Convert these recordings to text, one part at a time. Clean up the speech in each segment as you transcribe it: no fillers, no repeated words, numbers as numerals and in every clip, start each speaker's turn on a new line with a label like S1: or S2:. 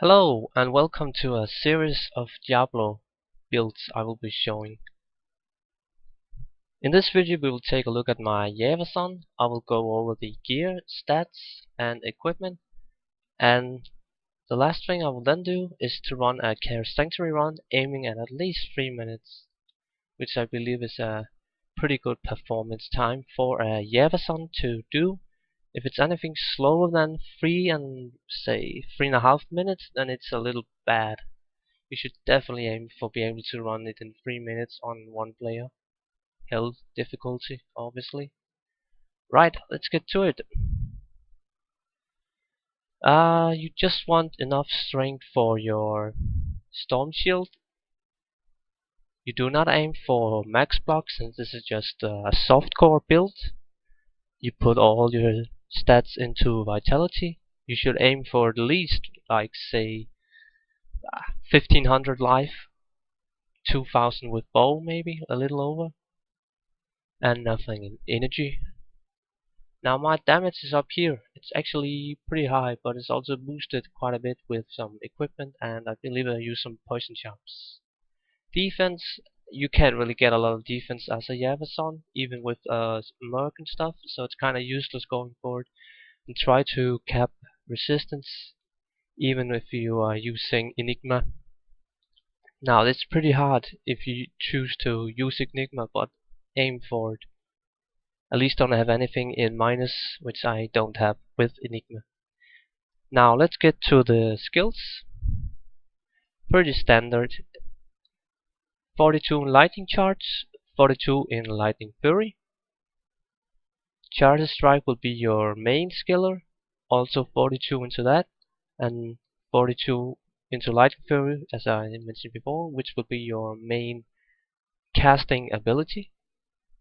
S1: Hello and welcome to a series of Diablo builds I will be showing. In this video we will take a look at my Javazon. I will go over the gear, stats and equipment, and the last thing I will then do is to run a Chaos Sanctuary run aiming at least 3 minutes, which I believe is a pretty good performance time for a Javazon to do. If it's anything slower than 3.5 minutes, then it's a little bad. You should definitely aim for being able to run it in 3 minutes on one player. Health difficulty, obviously. Right, let's get to it. You just want enough strength for your storm shield. You do not aim for max block since this is just a softcore build. You put all your stats into vitality. You should aim for at least, like, say, 1500 life, 2000 with bow, maybe a little over, and nothing in energy. Now my damage is up here. It's actually pretty high, but it's also boosted quite a bit with some equipment, and I believe I use some poison charms. Defense, you can't really get a lot of defense as a Javazon, even with Merc and stuff, so it's kinda useless going forward. And try to cap resistance, even if you are using Enigma. Now it's pretty hard if you choose to use Enigma, but aim for it. At least don't have anything in minus, which I don't have with Enigma. Now let's get to the skills. Pretty standard. 42 in Lightning Charge, 42 in Lightning Fury. Charge Strike will be your main skiller, also 42 into that, and 42 into Lightning Fury, as I mentioned before, which will be your main casting ability.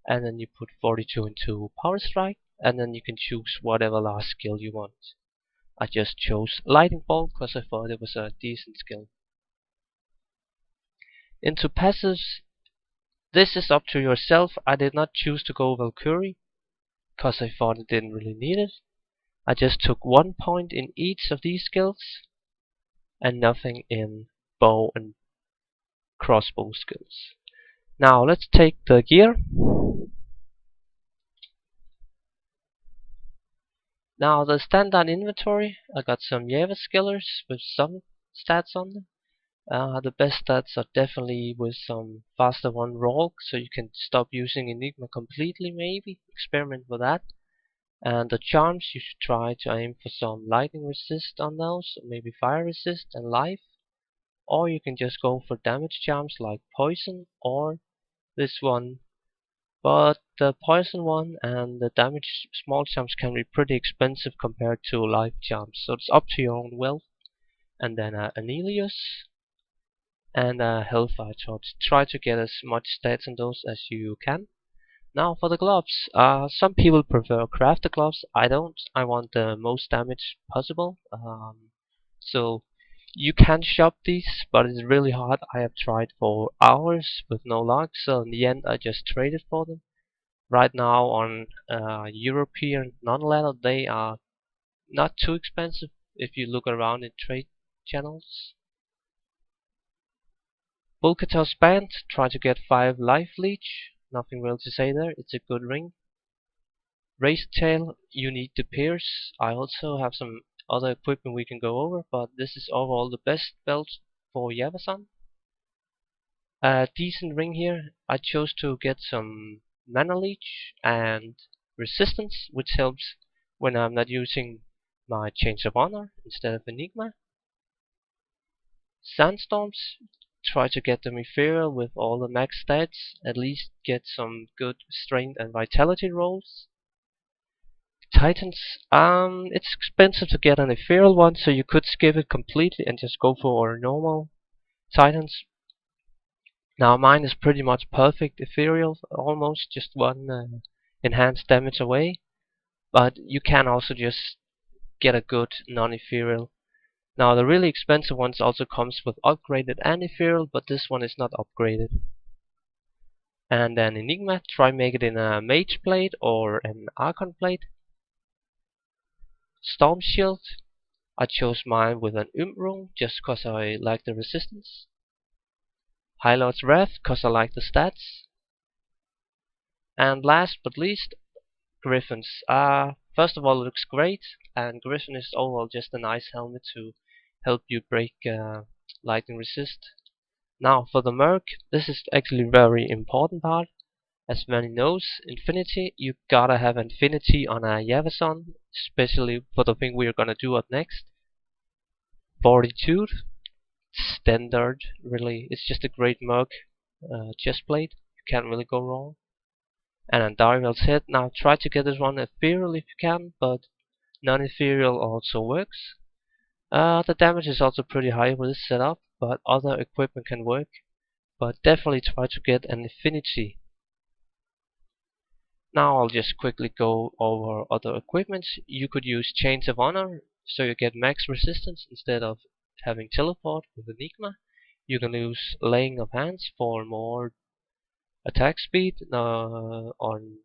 S1: And then you put 42 into Power Strike, and then you can choose whatever last skill you want. I just chose Lightning Bolt because I thought it was a decent skill. Into passives, this is up to yourself. I did not choose to go Valkyrie because I thought it didn't really need it. I just took 1 point in each of these skills and nothing in bow and crossbow skills. Now let's take the gear. Now the standard inventory, I got some Java skillers with some stats on them. The best stats are definitely with some faster one roll, so you can stop using Enigma completely, maybe. Experiment with that. And the charms, you should try to aim for some lightning resist on those, maybe fire resist and life. Or you can just go for damage charms like poison or this one. But the poison one and the damage small charms can be pretty expensive compared to life charms, so it's up to your own will. And then Anelius and Hellfire Torch. Try to get as much stats in those as you can. Now for the gloves. Some people prefer crafted gloves. I don't. I want the most damage possible. So you can shop these, but it's really hard. I have tried for hours with no luck, so in the end I just traded for them. Right now on European non-leather they are not too expensive if you look around in trade channels. Bulkatos band, try to get 5 life leech. Nothing real to say there, it's a good ring. Razor tail, you need to pierce. I also have some other equipment we can go over, but this is overall the best belt for Javazon. A decent ring here. I chose to get some mana leech and resistance, which helps when I'm not using my Chains of Honor instead of Enigma. Sandstorms, try to get them ethereal with all the max stats, at least get some good strength and vitality rolls. Titans, it's expensive to get an ethereal one, so you could skip it completely and just go for normal Titans. Now mine is pretty much perfect ethereal, almost just one enhanced damage away, but you can also just get a good non-ethereal. Now the really expensive ones also comes with upgraded and ethereal, but this one is not upgraded. And then Enigma, try make it in a mage plate or an archon plate. Storm shield, I chose mine with an rule just cause I like the resistance. High Lord's Wrath cause I like the stats. And last but least, Griffins. First of all, it looks great, and Griffin is overall just a nice helmet to help you break lightning resist. Now for the Merc, this is actually a very important part. As many knows, Infinity, you gotta have Infinity on a Javazon, especially for the thing we're gonna do up next. Fortitude, standard, really, it's just a great Merc chest plate, you can't really go wrong. And on Darvel's head, now try to get this one ethereal if you can, but non-ethereal also works. The damage is also pretty high with this setup, but other equipment can work. But definitely try to get an Infinity. Now I'll just quickly go over other equipments. You could use Chains of Honor, so you get max resistance instead of having Teleport with Enigma. You can use Laying of Hands for more attack speed on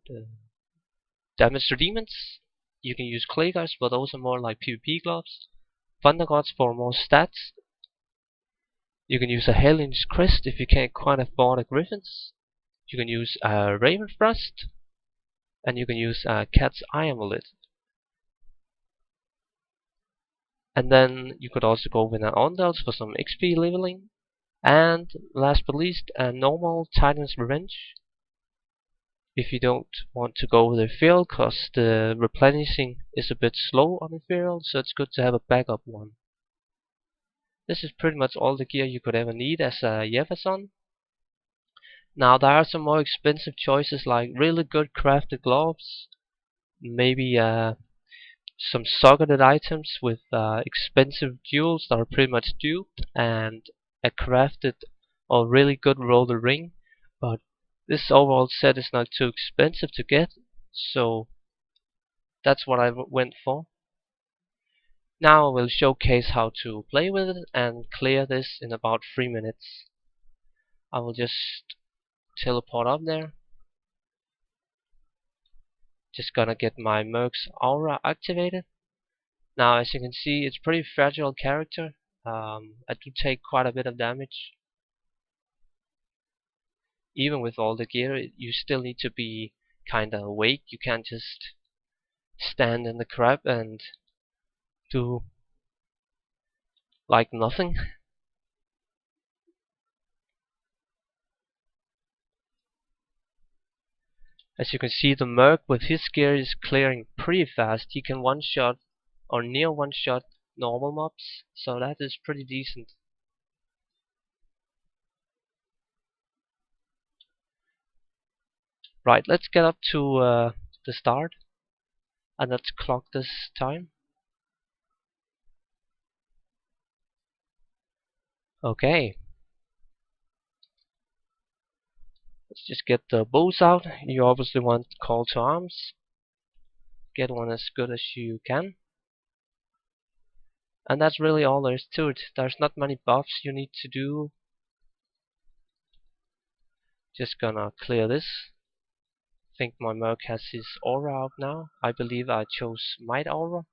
S1: damage to demons. You can use Clay Guys, but those are more like PvP gloves. Thunder Gods for more stats. You can use a Hellions Crest if you can't quite afford a Griffins. You can use a Raven Thrust. And you can use a Cat's Eye Amulet. And then you could also go with an Untitled for some XP leveling. And last but least, a normal Titan's Revenge. If you don't want to go with Ethereal, cause the replenishing is a bit slow on Ethereal, so it's good to have a backup one. This is pretty much all the gear you could ever need as a Javazon. Now there are some more expensive choices like really good crafted gloves, maybe some socketed items with expensive jewels that are pretty much duped, and a crafted or really good roller ring. But this overall set is not too expensive to get, so that's what I went for. Now I will showcase how to play with it and clear this in about 3 minutes. I will just teleport up there. Just gonna get my Merc's aura activated. Now as you can see, it's pretty fragile character. I do take quite a bit of damage. Even with all the gear, you still need to be kinda awake. You can't just stand in the crap and do like nothing. As you can see, the Merc with his gear is clearing pretty fast. He can one-shot or near one-shot normal mobs, so that is pretty decent. Right, let's get up to the start and let's clock this time. Okay, let's just get the bows out. You obviously want call to arms. Get one as good as you can. And that's really all there is to it. There's not many buffs you need to do. Just gonna clear this. I think my Merc has his aura out now. I believe I chose Might Aura.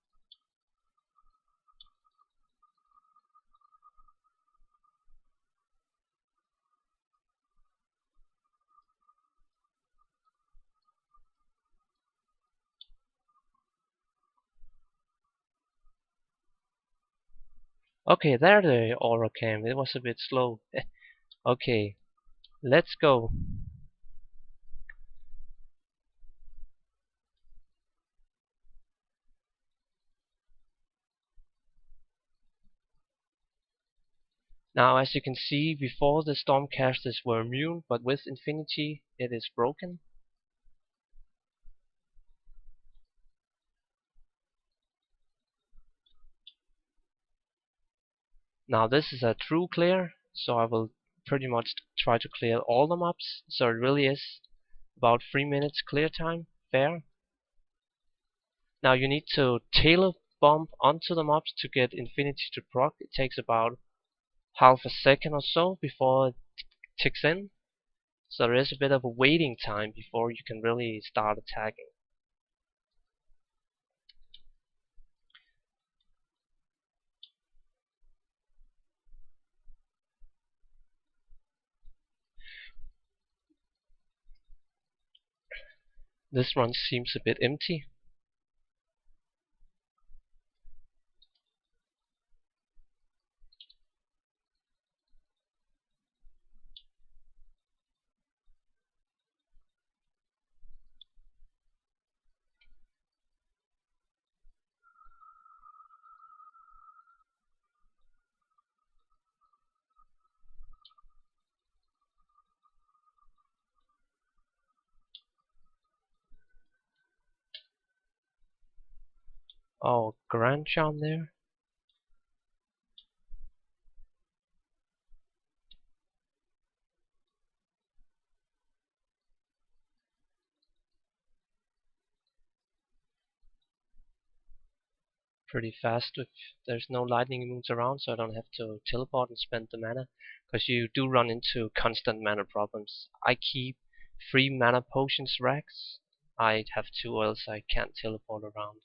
S1: Okay, there the aura came. It was a bit slow. Okay, let's go. Now as you can see, before the Stormcasters were immune, but with Infinity it is broken. Now this is a true clear, so I will pretty much try to clear all the mobs. So it really is about 3 minutes clear time, fair. Now you need to tailor bomb onto the mobs to get Infinity to proc. It takes about half a second or so before it ticks in. So there is a bit of a waiting time before you can really start attacking. This run seems a bit empty. Oh, Grand Charm there. Pretty fast if there's no lightning moves around, so I don't have to teleport and spend the mana. Because you do run into constant mana problems. I keep 3 mana potions racks. I have 2 or else I can't teleport around.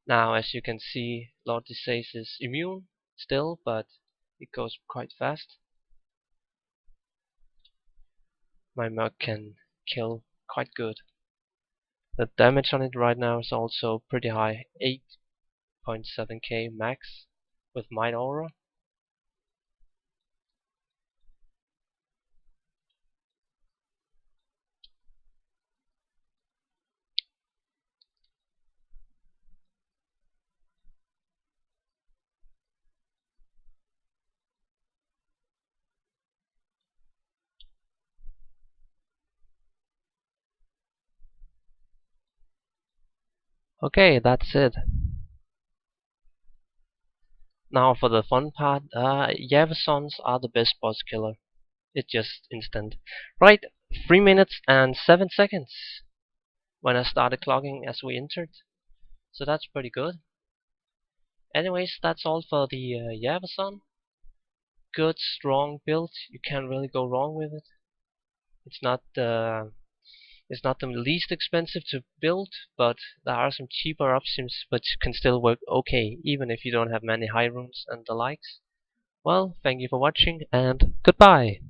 S1: Now, as you can see, Lord Disease is immune still, but it goes quite fast. My Mug can kill quite good. The damage on it right now is also pretty high, 8.7k max with Might Aura. Okay, that's it. Now for the fun part, Javazons are the best boss killer. It's just instant. Right, 3 minutes and 7 seconds when I started clocking as we entered. So that's pretty good. Anyways, that's all for the Javazon. Good, strong build. You can't really go wrong with it. It's not it's not the least expensive to build, but there are some cheaper options which can still work okay, even if you don't have many high runes and the likes. Well, thank you for watching, and goodbye!